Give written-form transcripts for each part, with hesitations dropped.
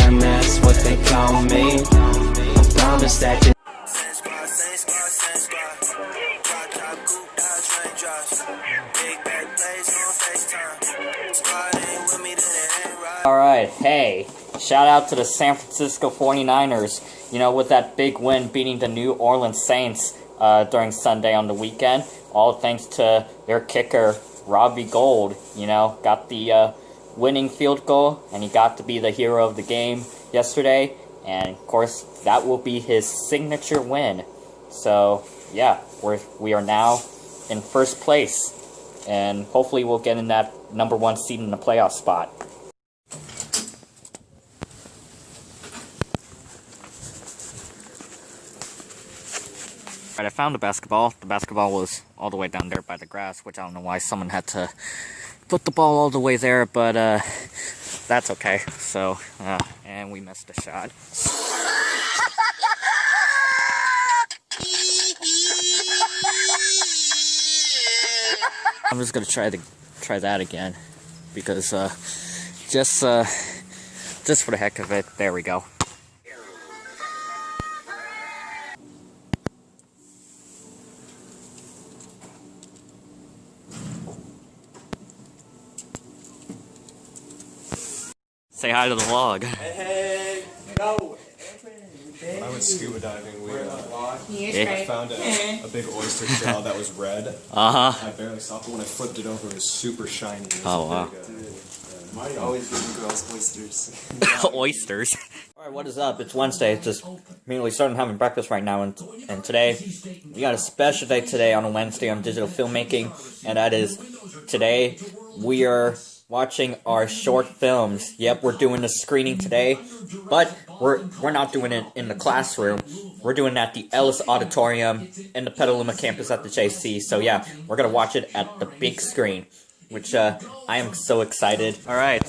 time, that's what they call me. I promise that you Alright, hey, shout out to the San Francisco 49ers, you know, with that big win beating the New Orleans Saints during Sunday on the weekend. All thanks to their kicker, Robbie Gould, you know, got the winning field goal, and he got to be the hero of the game yesterday. And, of course, that will be his signature win. So, yeah, we are now in first place, and hopefully we'll get in that #1 seed in the playoff spot. Alright, I found the basketball. The basketball was all the way down there by the grass, which I don't know why someone had to put the ball all the way there, but that's okay. So, and we missed a shot. I'm just gonna try that again, because just for the heck of it. There we go. Say hi to the vlog. Hey, no. I went scuba diving. I found a big oyster shell that was red. I barely saw it, but when I flipped it over, it was super shiny. Oh, wow. Marty always giving girls oysters. Oysters. Alright, what is up? It's Wednesday. It's just immediately starting having breakfast right now, and today, we got a special day today on a Wednesday on digital filmmaking, and that is, today, we are watching our short films. Yep, we're doing the screening today, but we're not doing it in the classroom. We're doing it at the Ellis Auditorium in the Petaluma campus at the JC. So yeah, we're gonna watch it at the big screen, which I am so excited. All right,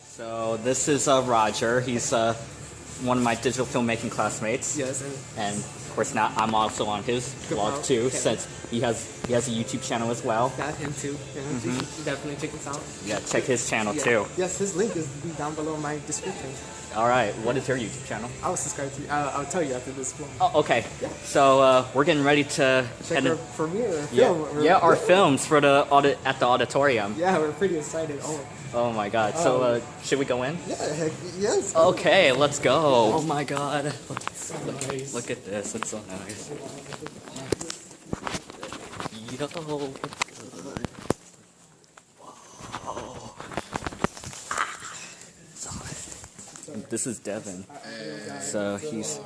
so this is Roger. He's one of my digital filmmaking classmates. Yes, and of course now I'm also on his vlog too, since he has a YouTube channel as well. Got him too. Yeah, definitely check this out. Yeah, check his channel too. Yes, his link is down below in my description. All right, what is your YouTube channel? I will subscribe to you. I'll tell you after this vlog. Oh, okay. Yeah. So we're getting ready to check our premiere film. Yeah, our films for the at the auditorium. Yeah, we're pretty excited. Oh my God. So should we go in? Yeah, heck, yes. Okay, let's go. Oh my God. Look at this. It's so nice. Yo, what's good? Whoa. This is Devin. So he's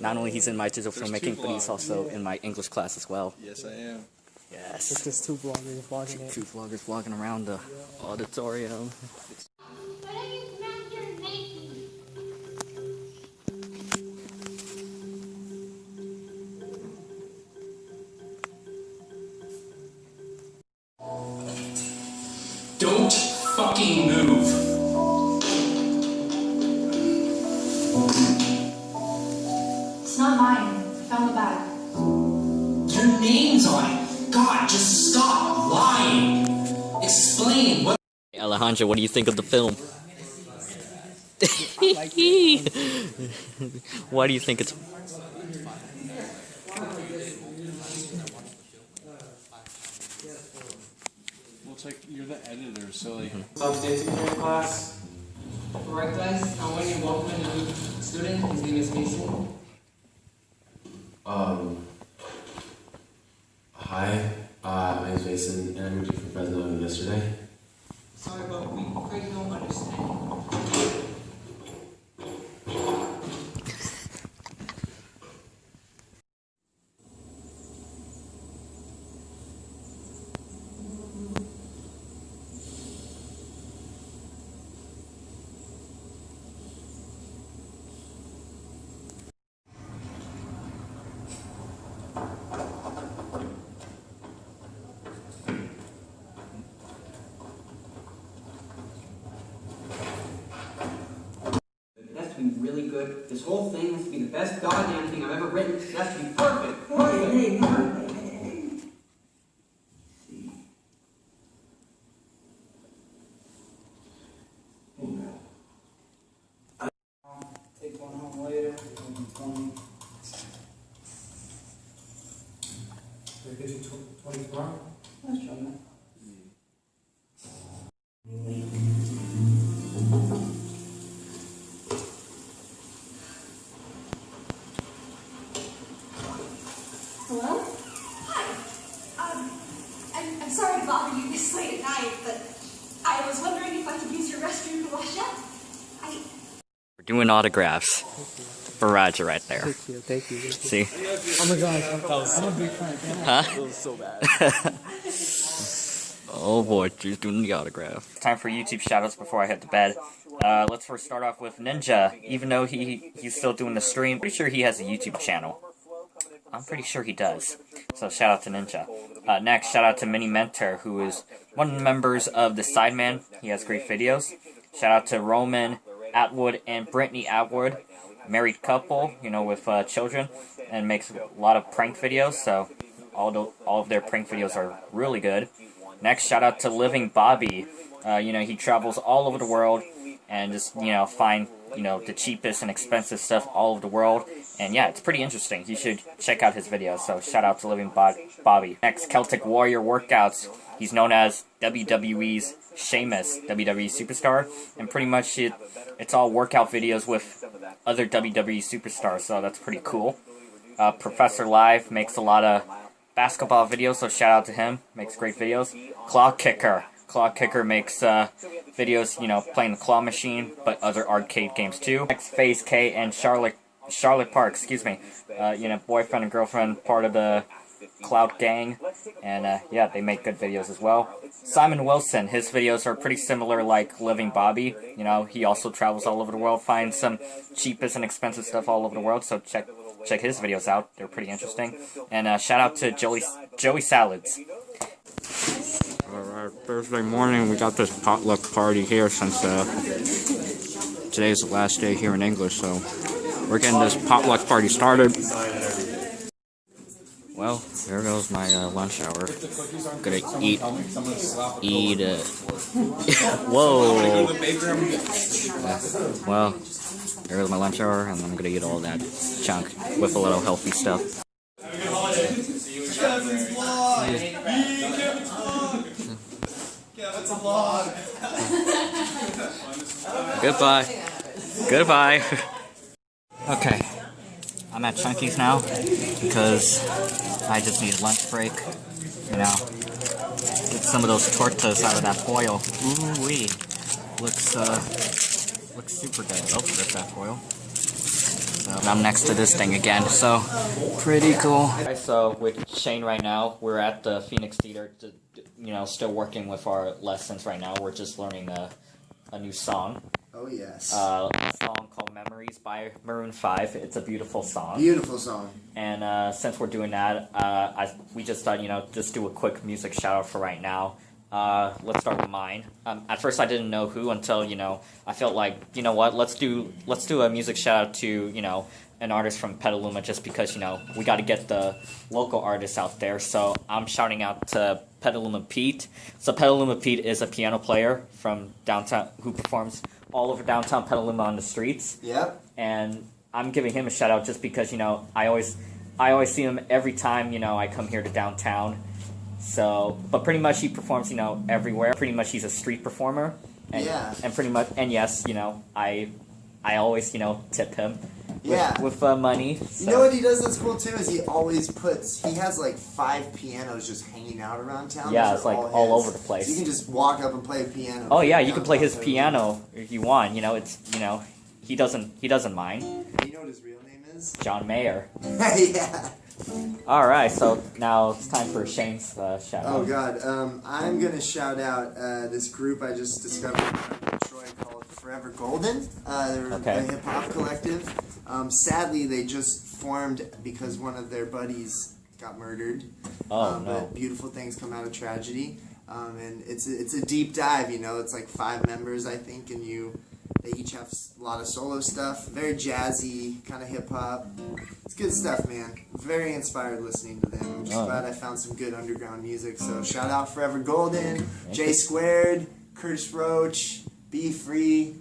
not only he's in my digital filmmaking, but he's also in my English class as well. Yes, I am. Yes. It's just two vloggers vlogging it. Two vloggers vlogging around the auditorium. Don't fucking move. It's not mine. I found the bag. Your name's on it. God, just stop lying. Explain what. Hey, Alejandro, what do you think of the film? Why do you think it's? Well, it's like you're the editor, so like. Dancing in class. Alright guys, I want you to welcome a new student. His name is Mason. Hi, my name is Mason, and I moved here from Fresno yesterday. Sorry, but we really don't understand. Really good. This whole thing has to be the best goddamn thing I've ever written. It has to be perfect. Hey. See. Hey, man. Hello? Hi. I'm sorry to bother you this late at night, but I was wondering if I could use your restroom to wash up. We're doing autographs for Roger right there. Thank you. See? Oh my gosh, I'm a big fan. Huh? That was so bad. Oh boy, she's doing the autograph. Time for YouTube shoutouts before I head to bed. Let's first start off with Ninja. Even though he's still doing the stream, pretty sure he has a YouTube channel. I'm pretty sure he does. So shout out to Ninja. Next, shout out to Mini Mentor, who is one of the members of the Sideman. He has great videos. Shout out to Roman Atwood and Brittany Atwood. Married couple, you know, with children, and makes a lot of prank videos, so all of their prank videos are really good. Next, shout out to Living Bobby. You know, he travels all over the world and just, you know, find, you know, the cheapest and expensive stuff all over the world. And yeah, it's pretty interesting. You should check out his videos, so shout out to Living Bobby. Next, Celtic Warrior Workouts. He's known as WWE's Sheamus, WWE Superstar, and pretty much it's all workout videos with other WWE superstars, so that's pretty cool. Professor Live makes a lot of basketball videos, so shout out to him. Makes great videos. Claw Kicker. Claw Kicker makes videos, you know, playing the claw machine, but other arcade games too. Next, Phase K and Charlotte Park, excuse me. You know, boyfriend and girlfriend, part of the Cloud Gang, and yeah, they make good videos as well. Simon Wilson, his videos are pretty similar like Living Bobby. You know, he also travels all over the world, finds some cheapest and expensive stuff all over the world, so check his videos out. They're pretty interesting. And shout out to Joey Salads. Alright, Thursday morning, we got this potluck party here since today's the last day here in English, so we're getting this potluck party started. Well, there goes my lunch hour. I'm gonna eat whoa! Well, there goes my lunch hour, and I'm gonna eat all that junk with a little healthy stuff. Goodbye. Okay. I'm at Chunky's now because I just need a lunch break, you know. Get some of those tortas out of that foil. Ooh wee. Looks super good. Oh, there's that foil. So I'm next to this thing again, so pretty cool. Okay, so with Shane right now, we're at the Phoenix Theater, you know, still working with our lessons right now. We're just learning a new song. Oh, yes. A song called Memories by Maroon 5. It's a beautiful song. Beautiful song. And since we're doing that, we just thought, you know, just do a quick music shout out for right now. Let's start with mine. At first I didn't know who until, you know, I felt like, you know what, let's do a music shout out to, you know, an artist from Petaluma, just because, you know, we got to get the local artists out there. So I'm shouting out to Petaluma Pete. So Petaluma Pete is a piano player from downtown who performs all over downtown Petaluma on the streets. Yep. And I'm giving him a shout out just because, you know, I always see him every time, you know, I come here to downtown. So, but pretty much he performs, you know, everywhere. Pretty much he's a street performer. And, yeah. And pretty much, and yes, you know, I always, you know, tip him. With money. So. You know what he does that's cool too is he has like 5 pianos just hanging out around town. Yeah, it's like all over the place. So you can just walk up and play a piano. Oh yeah, you can play his piano if you want. You know, it's, you know, he doesn't mind. You know what his real name is? John Mayer. Yeah. All right, so now it's time for Shane's shout out. Oh God, I'm gonna shout out this group I just discovered in Detroit called Forever Golden. They're a hip hop collective. Sadly, they just formed because one of their buddies got murdered. Oh no! But beautiful things come out of tragedy, and it's a deep dive. You know, it's like 5 members, I think, and they each have a lot of solo stuff. Very jazzy, kind of hip hop. It's good stuff, man. Very inspired listening to them. I'm just glad I found some good underground music. So shout out Forever Golden, J Squared, Curtis Roach, Be Free.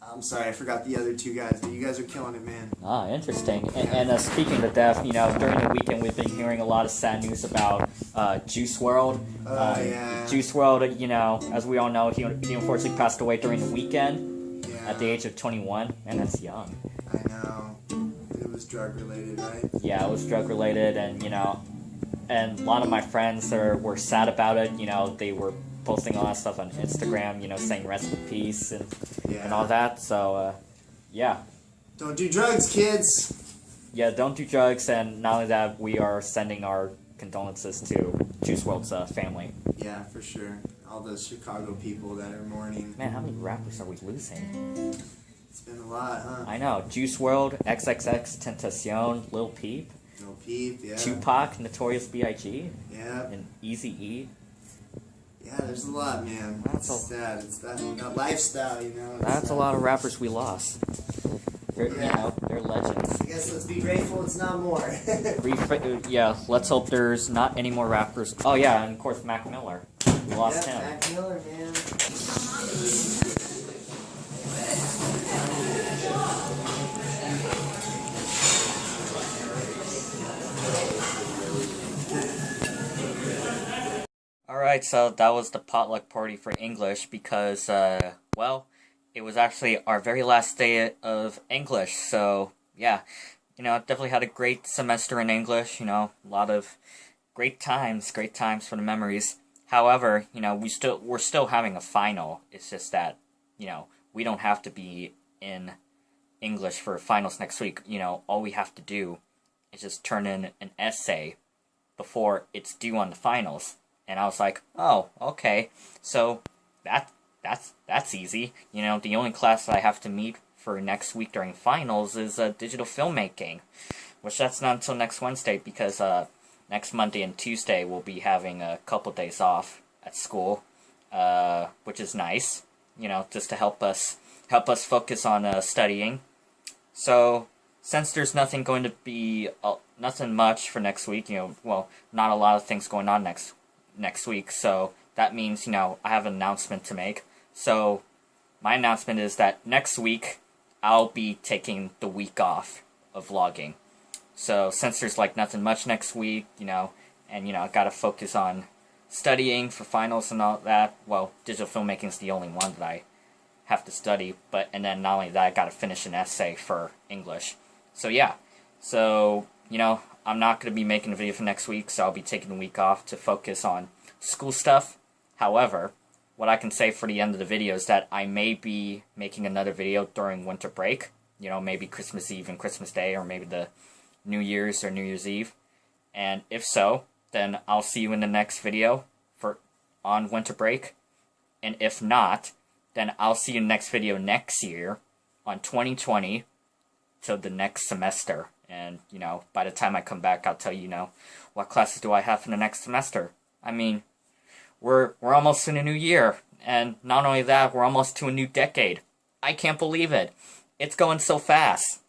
I'm sorry, I forgot the other two guys, but you guys are killing it, man. Ah, interesting. And speaking of death, you know, during the weekend we've been hearing a lot of sad news about Juice WRLD. Yeah. Juice WRLD, you know, as we all know, he unfortunately passed away during the weekend at the age of 21. Man, that's young. I know. It was drug related, right? Yeah, it was drug related, and you know, and a lot of my friends were sad about it. You know, they were posting a lot of stuff on Instagram, you know, saying rest in peace and all that. So, yeah. Don't do drugs, kids. Yeah, don't do drugs, and not only that, we are sending our condolences to Juice WRLD's family. Yeah, for sure. All those Chicago people that are mourning. Man, how many rappers are we losing? It's been a lot, huh? I know. Juice WRLD, XXX Tentacion, Lil Peep. Lil Peep, yeah. Tupac, Notorious B.I.G. Yeah. And Eazy-E. Yeah, there's a lot, man. That's it's sad. It's that lifestyle, you know. That's a lot of rappers we lost. You know, they're legends. I guess let's be grateful it's not more. Yeah, let's hope there's not any more rappers. Oh yeah, and of course Mac Miller. We lost him. Mac Miller, man. Alright, so that was the potluck party for English because, well, it was actually our very last day of English, so, yeah. You know, definitely had a great semester in English, you know, a lot of great times for the memories. However, you know, we're still having a final. It's just that, you know, we don't have to be in English for finals next week. You know, all we have to do is just turn in an essay before it's due on the finals. And I was like, oh, okay. So that's easy. You know, the only class that I have to meet for next week during finals is digital filmmaking, which that's not until next Wednesday because next Monday and Tuesday we'll be having a couple days off at school, which is nice. You know, just to help us focus on studying. So since there's nothing going to be nothing much for next week, you know, well, not a lot of things going on next week, so that means, you know, I have an announcement to make. So my announcement is that next week I'll be taking the week off of vlogging. So since there's like nothing much next week, you know, and you know, I gotta focus on studying for finals and all that. Well, digital filmmaking is the only one that I have to study, and then not only that, I gotta finish an essay for English. So yeah, so you know, I'm not going to be making a video for next week, so I'll be taking the week off to focus on school stuff. However, what I can say for the end of the video is that I may be making another video during winter break. You know, maybe Christmas Eve and Christmas Day, or maybe the New Year's or New Year's Eve. And if so, then I'll see you in the next video on winter break. And if not, then I'll see you in the next video next year on 2020 till the next semester. And, you know, by the time I come back, I'll tell you, you know, what classes do I have for the next semester. I mean, we're almost in a new year. And not only that, we're almost to a new decade. I can't believe it. It's going so fast.